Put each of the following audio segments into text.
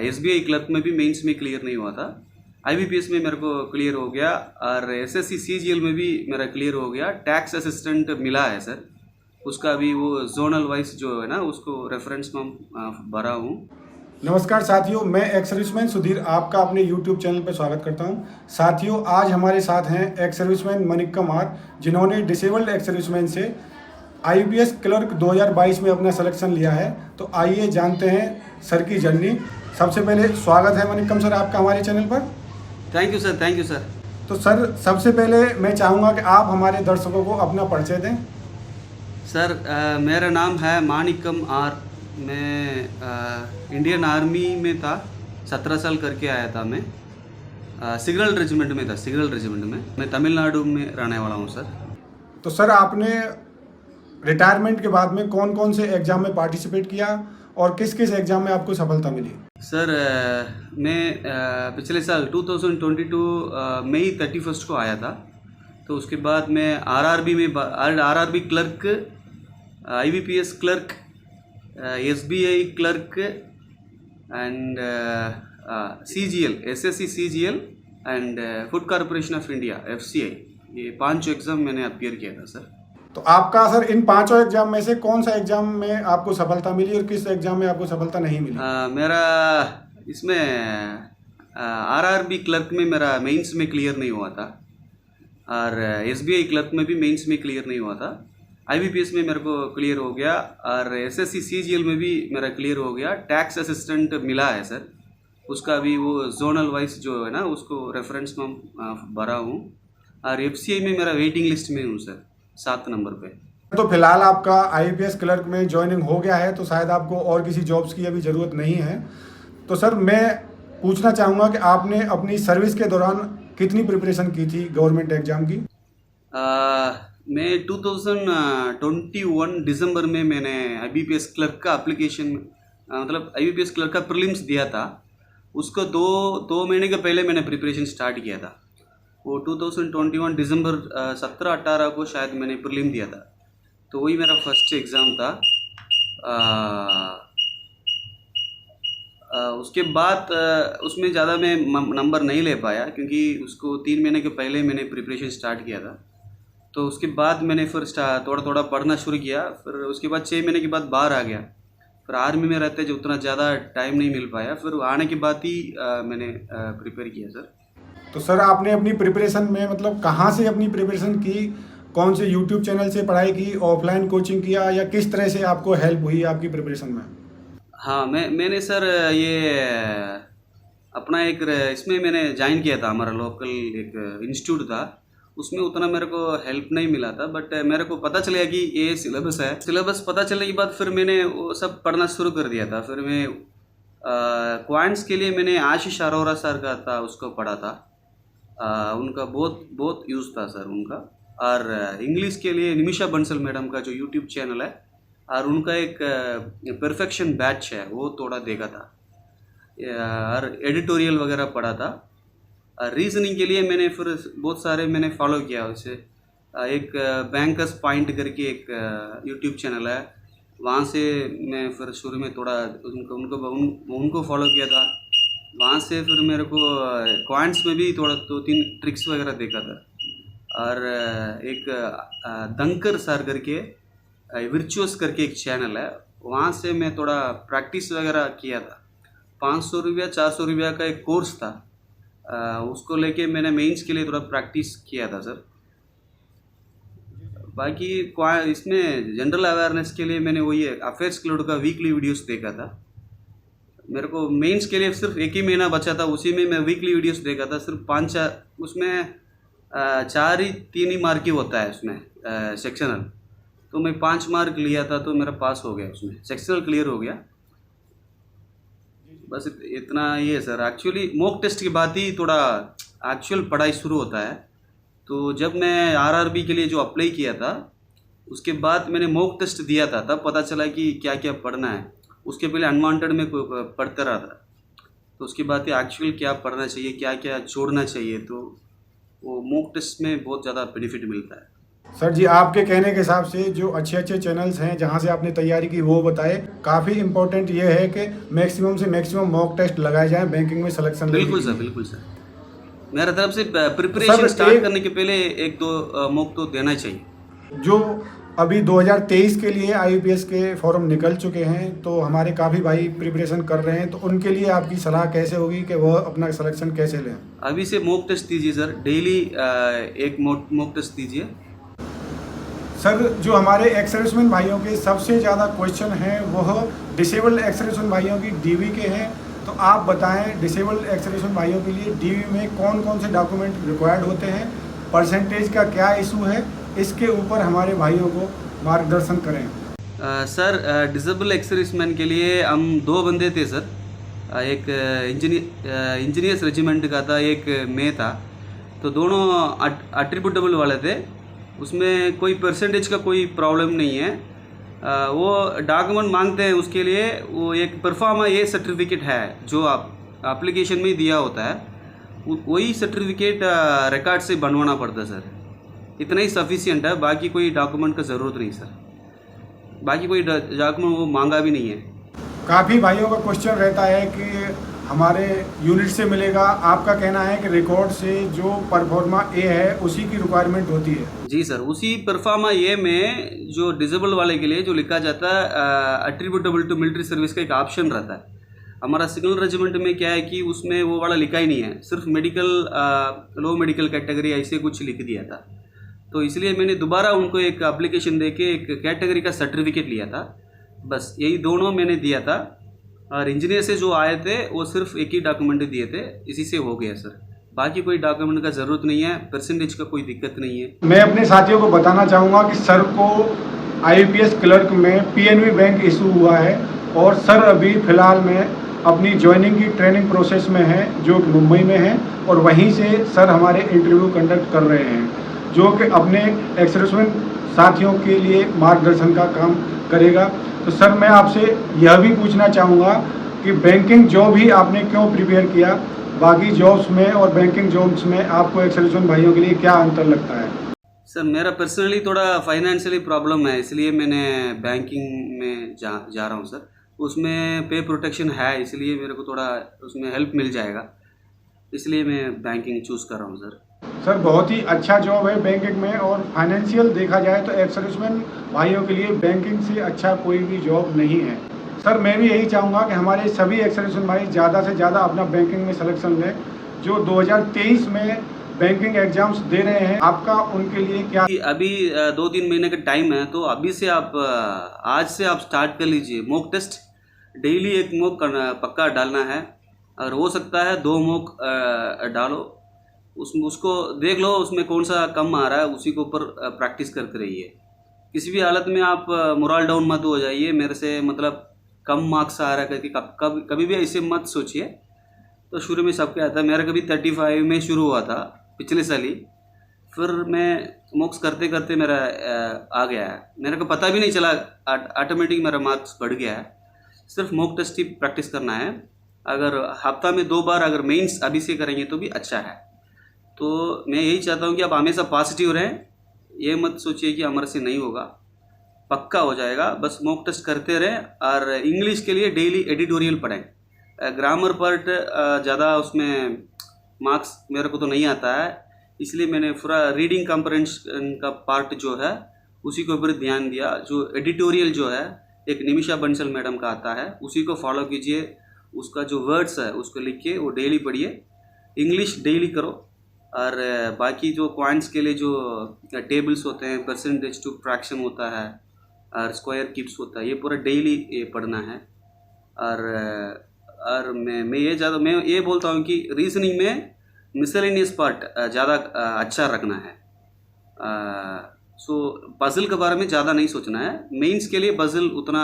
SBI clerk में भी mains में क्लियर नहीं हुआ था। आईबीपीएस में मेरे को क्लियर हो गया और एसएससी सीजीएल में भी मेरा क्लियर हो गया। टैक्स असिस्टेंट मिला है सर, उसका भी वो जोनल वाइज जो है ना उसको रेफरेंस में भरा हूँ। नमस्कार साथियों, मैं एक्स सर्विसमैन सुधीर आपका अपने YouTube चैनल पर स्वागत करता हूं। साथियों, आज हमारे साथ हैं एक्स सर्विसमैन मनिक्कम आर, जिन्होंने डिसेबल्ड एक्स सर्विसमैन से आईपीएस क्लर्क 2022 में अपना सिलेक्शन लिया है। तो आइए जानते हैं सर की जर्नी। सबसे पहले स्वागत है मनिक्कम सर आपका हमारे चैनल पर। Thank you sir, thank you sir. तो सर, सबसे पहले मैं चाहूँगा कि आप हमारे दर्शकों को अपना परिचय दें। सर मेरा नाम है मानिकम आर। मैं इंडियन आर्मी में था, 17 साल करके आया था। मैं सिग्नल रेजिमेंट में था, सिग्नल रेजिमेंट में। मैं तमिलनाडु में रहने वाला हूँ सर। तो सर, आपने रिटायरमेंट के बाद में कौन कौन से एग्ज़ाम में पार्टिसिपेट किया और किस किस एग्ज़ाम में आपको सफलता मिली? सर मैं पिछले साल 2022 मई 31 को आया था। तो उसके बाद मैं आरआरबी में RRB clerk, IBPS clerk, SBI clerk and CGL, SSC CGL and food corporation of India FCI, ये 5 एग्ज़ाम मैंने अपीयर किया था सर। तो आपका सर इन 5 एग्जाम में से कौन सा एग्जाम में आपको सफलता मिली और किस एग्जाम में आपको सफलता नहीं मिली? मेरा इसमें आरआरबी क्लर्क में मेरा मेंस में क्लियर नहीं हुआ था और एसबीआई क्लर्क में भी मेंस में क्लियर नहीं हुआ था। आईबीपीएस में मेरे को क्लियर हो गया और एसएससी सीजीएल में भी मेरा क्लियर हो गया। टैक्स असिस्टेंट मिला है सर, उसका भी वो जोनल वाइज जो है ना उसको रेफरेंस में भरा हूँ और एफसीआई में मेरा वेटिंग लिस्ट में हूँ सर, 7 नंबर पे। तो फिलहाल आपका आईपीएस क्लर्क में ज्वाइनिंग हो गया है, तो शायद आपको और किसी जॉब्स की अभी ज़रूरत नहीं है। तो सर, मैं पूछना चाहूँगा कि आपने अपनी सर्विस के दौरान कितनी प्रिपरेशन की थी गवर्नमेंट एग्जाम की? मैं 2021 दिसंबर में मैंने आईबीपीएस क्लर्क का एप्लीकेशन, मतलब आईबीपीएस क्लर्क का प्रीलिम्स दिया था। उसको दो महीने के पहले मैंने प्रिपरेशन स्टार्ट किया था। वो 2021 दिसंबर 17-18 को शायद मैंने प्रीलिम दिया था। तो वही मेरा फर्स्ट एग्ज़ाम था। उसके बाद उसमें ज़्यादा मैं नंबर नहीं ले पाया क्योंकि उसको 3 महीने के पहले मैंने प्रिपरेशन स्टार्ट किया था। तो उसके बाद मैंने फिर थोड़ा थोड़ा पढ़ना शुरू किया। फिर उसके बाद 6 महीने के बाद बाहर आ गया। फिर आर्मी में रहते जो उतना ज़्यादा टाइम नहीं मिल पाया। फिर आने के बाद ही मैंने प्रिपेयर किया सर। तो सर, आपने अपनी प्रिपरेशन में मतलब कहाँ से अपनी प्रिपरेशन की? कौन से यूट्यूब चैनल से पढ़ाई की, ऑफलाइन कोचिंग किया, या किस तरह से आपको हेल्प हुई आपकी प्रिपरेशन में? हाँ, मैंने सर ये अपना एक इसमें मैंने ज्वाइन किया था। हमारा लोकल एक इंस्टीट्यूट था, उसमें उतना मेरे को हेल्प नहीं मिला था। बट मेरे को पता चला कि ये सिलेबस है। सिलेबस पता चलने के बाद फिर मैंने वो सब पढ़ना शुरू कर दिया था। फिर मैं क्वांट्स के लिए मैंने आशीष अरोरा सर का था, उसको पढ़ा था। उनका बहुत यूज़ था सर उनका। और इंग्लिश के लिए निमिषा बंसल मैडम का जो यूट्यूब चैनल है और उनका एक परफेक्शन बैच है, वो थोड़ा देखा था और एडिटोरियल वगैरह पढ़ा था। रीजनिंग के लिए मैंने फिर बहुत सारे मैंने फॉलो किया उसे। एक बैंकर्स पॉइंट करके एक यूट्यूब चैनल है, वहाँ से मैं फिर शुरू में थोड़ा उनको फॉलो किया था। वहाँ से फिर मेरे को क्वांट्स में भी थोड़ा 2-3 ट्रिक्स वगैरह देखा था। और एक दंकर सर करके विर्चुअस करके एक चैनल है, वहाँ से मैं थोड़ा प्रैक्टिस वगैरह किया था। 500 रुपया 400 रुपया का एक कोर्स था, उसको लेके मैंने मेंस के लिए थोड़ा प्रैक्टिस किया था सर। बाकी इसमें जनरल अवेयरनेस के लिए मैंने वही अफेयर्स क्लूड का वीकली वीडियोस देखा था। मेरे को मेंस के लिए सिर्फ 1 ही महीना बचा था, उसी में मैं वीकली वीडियोस देखा था। सिर्फ 5-4 उसमें 3 ही मार्क ही होता है उसमें सेक्शनल। तो मैं 5 मार्क लिया था तो मेरा पास हो गया, उसमें सेक्शनल क्लियर हो गया। बस इतना ही है सर। एक्चुअली मॉक टेस्ट के बाद ही थोड़ा एक्चुअल पढ़ाई शुरू होता है। तो जब मैं आरआरबी के लिए जो अप्लाई किया था, उसके बाद मैंने मॉक टेस्ट दिया था, तब पता चला कि क्या क्या पढ़ना है। उसके पहले अनवांटेड में पढ़ता रहा था। तो उसके बाद ही एक्चुअल क्या पढ़ना चाहिए, क्या क्या छोड़ना चाहिए, तो वो मॉक टेस्ट में बहुत ज़्यादा बेनिफिट मिलता है। सर जी, आपके कहने के हिसाब से जो अच्छे अच्छे चैनल्स हैं जहां से आपने तैयारी की वो बताए, काफ़ी इंपॉर्टेंट ये है कि मैक्सिमम से मैक्सिमम मॉक टेस्ट लगाए जाएं बैंकिंग में सिलेक्शन लेने बिल्कुल के सर, लिए। बिल्कुल सर। मेरा तरफ से तो प्रिपरेशन सर स्टार्ट एक करने के पहले एक दो मॉक तो देना ही चाहिए। जो अभी 2023 के लिए आईयूपीएस के फॉर्म निकल चुके हैं, तो हमारे काफ़ी भाई प्रिपरेशन कर रहे हैं, तो उनके लिए आपकी सलाह कैसे होगी कि वह अपना सिलेक्शन कैसे लें? अभी से मॉक टेस्ट दीजिए सर, डेली एक मॉक टेस्ट दीजिए। सर, जो हमारे एक्स सर्विसमैन भाइयों के सबसे ज़्यादा क्वेश्चन हैं वह डिसेबल्ड एक्स सर्विसमैन भाइयों की डीवी के हैं। तो आप बताएं, डिसेबल्ड एक्स सर्विसमैन भाइयों के लिए डीवी में कौन कौन से डॉक्यूमेंट रिक्वायर्ड होते हैं, परसेंटेज का क्या इशू है, इसके ऊपर हमारे भाइयों को मार्गदर्शन करें। सर, डिसेबल एक्सर्विसमैन के लिए हम दो बंदे थे सर। एक इंजीनियर्स रेजिमेंट का था, एक मैं था। तो दोनों अट्रीब्यूटेबल वाले थे। उसमें कोई परसेंटेज का कोई प्रॉब्लम नहीं है। वो डॉक्यूमेंट मांगते हैं, उसके लिए वो एक परफॉर्मा ये सर्टिफिकेट है जो आप एप्लीकेशन में ही दिया होता है, वही सर्टिफिकेट रिकॉर्ड से बनवाना पड़ता है सर। इतना ही सफिशिएंट है, बाकी कोई डॉक्यूमेंट का ज़रूरत नहीं सर। बाकी कोई डॉक्यूमेंट वो मांगा भी नहीं है। काफ़ी भाइयों का क्वेश्चन रहता है कि हमारे यूनिट से मिलेगा। आपका कहना है कि रिकॉर्ड से जो परफॉर्मा ए है उसी की रिक्वायरमेंट होती है। जी सर, उसी परफॉर्मा ए में जो डिसेबल वाले के लिए जो लिखा जाता है अट्रीब्यूटेबल टू मिलिट्री सर्विस का एक ऑप्शन रहता है। हमारा सिग्नल रेजिमेंट में क्या है कि उसमें वो वाला लिखा ही नहीं है, सिर्फ मेडिकल लो मेडिकल कैटेगरी ऐसे कुछ लिख दिया था। तो इसलिए मैंने दोबारा उनको एक एप्लीकेशन दे के एक कैटेगरी का सर्टिफिकेट लिया था। बस यही दोनों मैंने दिया था। और इंजीनियर से जो आए थे वो सिर्फ एक ही डॉक्यूमेंट दिए थे, इसी से हो गया सर। बाकी कोई डॉक्यूमेंट का ज़रूरत नहीं है, परसेंटेज का कोई दिक्कत नहीं है। मैं अपने साथियों को बताना चाहूँगा कि सर को आईपीएस क्लर्क में पीएनबी बैंक इशू हुआ है और सर अभी फ़िलहाल में अपनी ज्वाइनिंग की ट्रेनिंग प्रोसेस में है, जो कि मुंबई में है, और वहीं से सर हमारे इंटरव्यू कंडक्ट कर रहे हैं, जो कि अपने एक्स सर्विसमैन साथियों के लिए मार्गदर्शन का काम करेगा। तो सर, मैं आपसे यह भी पूछना चाहूँगा कि बैंकिंग जॉब ही आपने क्यों प्रिपेयर किया, बाकी जॉब्स में और बैंकिंग जॉब्स में आपको एक्स सर्विसमैन भाइयों के लिए क्या अंतर लगता है? सर, मेरा पर्सनली थोड़ा फाइनेंशियली प्रॉब्लम है, इसलिए मैंने बैंकिंग में जा रहा हूँ सर। उसमें पे प्रोटेक्शन है, इसलिए मेरे को थोड़ा उसमें हेल्प मिल जाएगा, इसलिए मैं बैंकिंग चूज़ कर रहा हूँ सर। सर, बहुत ही अच्छा जॉब है बैंकिंग में, और फाइनेंशियल देखा जाए तो एक्स सर्विसमैन भाइयों के लिए बैंकिंग से अच्छा कोई भी जॉब नहीं है। सर, मैं भी यही चाहूँगा कि हमारे सभी एक्स सर्विसमैन भाई ज़्यादा से ज़्यादा अपना बैंकिंग में सिलेक्शन लें। जो 2023 में बैंकिंग एग्जाम्स दे रहे हैं, आपका उनके लिए क्या? अभी 2-3 महीने का टाइम है, तो अभी से आप आज से आप स्टार्ट कर लीजिए मॉक टेस्ट। डेली एक मॉक पक्का डालना है, और हो सकता है 2 मॉक डालो। उसको देख लो उसमें कौन सा कम आ रहा है, उसी के ऊपर प्रैक्टिस करते रहिए। किसी भी हालत में आप मोरल डाउन मत हो जाइए, मेरे से मतलब कम मार्क्स आ रहा है करके कभी भी ऐसे मत सोचिए। तो शुरू में सबके आता है, मेरा कभी 35 में शुरू हुआ था पिछले साल ही, फिर मैं मॉक्स करते करते मेरा आ गया है, मेरे को पता भी नहीं चला, ऑटोमेटिक मेरा मार्क्स बढ़ गया है। सिर्फ मॉक टेस्ट ही प्रैक्टिस करना है। अगर हफ्ता में 2 बार अगर मेंस अभी से करेंगे तो भी अच्छा है। तो मैं यही चाहता हूँ कि आप हमेशा पॉजिटिव रहें, ये मत सोचिए कि हमारे से नहीं होगा, पक्का हो जाएगा। बस मॉक टेस्ट करते रहें। और इंग्लिश के लिए डेली एडिटोरियल पढ़ें। ग्रामर पार्ट ज़्यादा उसमें मार्क्स मेरे को तो नहीं आता है, इसलिए मैंने पूरा रीडिंग कॉम्प्रहेंशन का पार्ट जो है उसी के ऊपर ध्यान दिया। जो एडिटोरियल जो है एक निमिषा बंसल मैडम का आता है, उसी को फॉलो कीजिए। उसका जो वर्ड्स है उसको लिख के वो डेली पढ़िए। इंग्लिश डेली करो। और बाकी जो पॉइंट्स के लिए जो टेबल्स होते हैं, परसेंटेज टू फ्रैक्शन होता है और स्क्वायर किप्स होता है, ये पूरा डेली ये पढ़ना है। और मैं ये बोलता हूँ कि रीजनिंग में मिसलेनियस पार्ट ज़्यादा अच्छा रखना है। सो पजल के बारे में ज़्यादा नहीं सोचना है। मेंस के लिए पजल उतना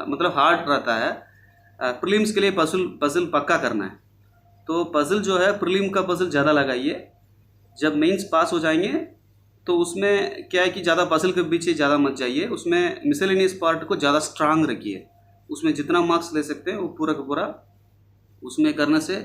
मतलब हार्ड रहता है, प्रीलिम्स के लिए पजल पक्का करना है। तो पजल जो है प्रीलिम का पजल ज़्यादा लगाइए। जब मेंस पास हो जाएंगे तो उसमें क्या है कि ज़्यादा पजल के पीछे ज़्यादा मत जाइए, उसमें मिसलेनियस पार्ट को ज़्यादा स्ट्रांग रखिए। उसमें जितना मार्क्स ले सकते हैं वो पूरा का पूरा उसमें करने से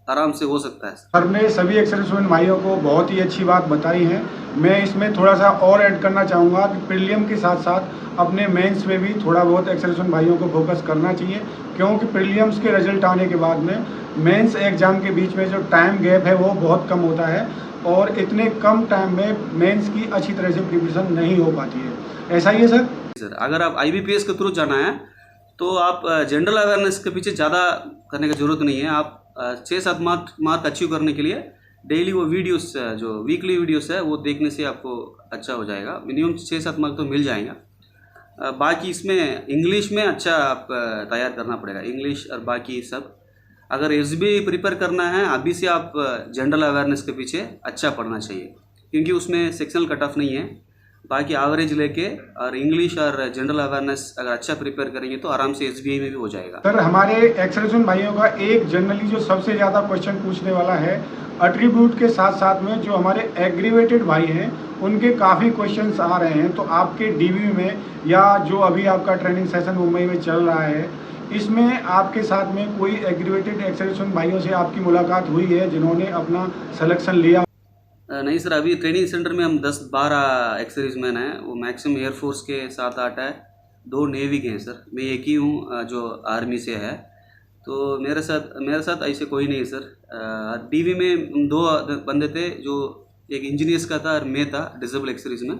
आराम से हो सकता है सर। सर ने सभी एक्स-सर्विसमैन भाइयों को बहुत ही अच्छी बात बताई है। मैं इसमें थोड़ा सा और ऐड करना चाहूँगा कि प्रीलियम के साथ साथ अपने मेंस में भी थोड़ा बहुत एक्स-सर्विसमैन भाइयों को फोकस करना चाहिए, क्योंकि प्रीलियम्स के रिजल्ट आने के बाद में मेंस एग्ज़ाम के बीच में जो टाइम गैप है वो बहुत कम होता है और इतने कम टाइम में मेंस की अच्छी तरह से प्रिपरेशन नहीं हो पाती है। ऐसा ही है सर? सर अगर आप IBPS के थ्रू जाना है तो आप जनरल अवेयरनेस के पीछे ज़्यादा करने की ज़रूरत नहीं है। आप 6-7 मार्क अचीव करने के लिए डेली वो वीडियोस जो वीकली वीडियोस है वो देखने से आपको अच्छा हो जाएगा। मिनिमम 6-7 मार्क तो मिल जाएगा। बाकी इसमें इंग्लिश में अच्छा आप तैयार करना पड़ेगा, इंग्लिश और बाकी सब। अगर SBI प्रिपेयर करना है अभी से आप जनरल अवेयरनेस के पीछे अच्छा पढ़ना चाहिए, क्योंकि उसमें सेक्शनल कट ऑफ नहीं है। बाकी एवरेज लेके और इंग्लिश और जनरल अवेयरनेस अगर अच्छा प्रिपेयर करेंगे तो आराम से SBI में भी हो जाएगा। सर हमारे एक्स-सर्विसमैन भाइयों का एक जनरली जो सबसे ज़्यादा क्वेश्चन पूछने वाला है, एट्रीब्यूट के साथ साथ में जो हमारे एग्रीवेटेड भाई हैं उनके काफ़ी क्वेश्चंस आ रहे हैं। तो आपके DV में या जो अभी आपका ट्रेनिंग सेशन मुंबई में चल रहा है, इसमें आपके साथ में कोई एग्रीवेटेड एक्स-सर्विसमैन भाइयों से आपकी मुलाकात हुई है जिन्होंने अपना सिलेक्शन लिया? नहीं सर, अभी ट्रेनिंग सेंटर में हम 10-12 एक्स-सर्विसमैन हैं। वो मैक्सिमम एयरफोर्स के 7-8 है, 2 नेवी के हैं सर। मैं एक ही हूँ जो आर्मी से है। तो मेरे साथ ऐसे कोई नहीं है सर। DV में 2 बंदे थे, जो एक इंजीनियर्स का था और मैं था डिसेबल एक्स-सर्विसमैन।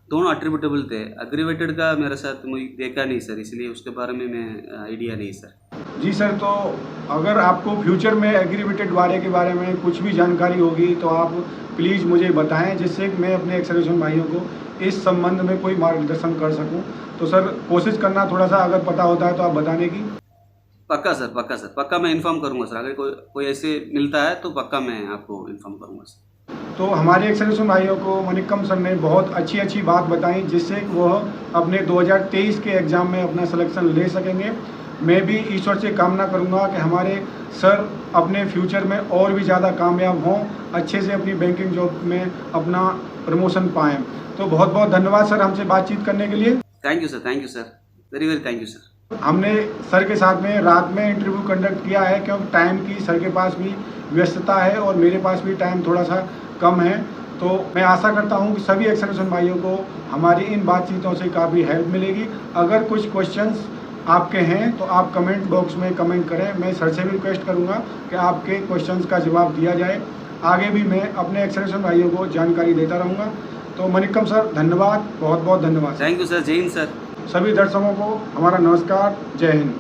दोनों एट्रीब्यूटेबल थे। एग्रीवेटेड का मेरे साथ मुझे देखा नहीं सर, इसलिए उसके बारे में मैं आइडिया नहीं सर। जी सर, तो अगर आपको फ्यूचर में एग्रीवेटेड वाले के बारे में कुछ भी जानकारी होगी तो आप प्लीज़ मुझे बताएं, जिससे कि मैं अपने एक्स-सर्विसमैन भाइयों को इस संबंध में कोई मार्गदर्शन कर सकूं। तो सर कोशिश करना थोड़ा सा, अगर पता होता है तो आप बताने की। पक्का सर, पक्का मैं इन्फॉर्म करूँगा सर। अगर कोई ऐसे मिलता है तो पक्का मैं आपको इन्फॉर्म करूँगा सर। तो हमारे एक्स-सर्विसमैन भाइयों को मनिक्कम सर ने बहुत अच्छी बात बताई, जिससे वह अपने 2023 के एग्ज़ाम में अपना सिलेक्शन ले सकेंगे। मैं भी ईश्वर से कामना करूंगा कि हमारे सर अपने फ्यूचर में और भी ज़्यादा कामयाब हों, अच्छे से अपनी बैंकिंग जॉब में अपना प्रमोशन पाएँ। तो बहुत बहुत धन्यवाद सर हमसे बातचीत करने के लिए। Thank you sir, very thank you sir. हमने सर के साथ में रात में इंटरव्यू कंडक्ट किया है, क्योंकि टाइम की सर के पास भी व्यस्तता है और मेरे पास भी टाइम थोड़ा सा कम है। तो मैं आशा करता हूं कि सभी एक्स-सर्विसमैन भाइयों को हमारी इन बातचीतों से काफ़ी हेल्प मिलेगी। अगर कुछ क्वेश्चंस आपके हैं तो आप कमेंट बॉक्स में कमेंट करें। मैं सर से भी रिक्वेस्ट करूंगा कि आपके क्वेश्चंस का जवाब दिया जाए। आगे भी मैं अपने एक्स-सर्विसमैन भाइयों को जानकारी देता रहूँगा। तो मनिक्कम सर धन्यवाद, बहुत बहुत धन्यवाद। थैंक यू सर, जय हिंद सर। सभी दर्शकों को हमारा नमस्कार, जय हिंद।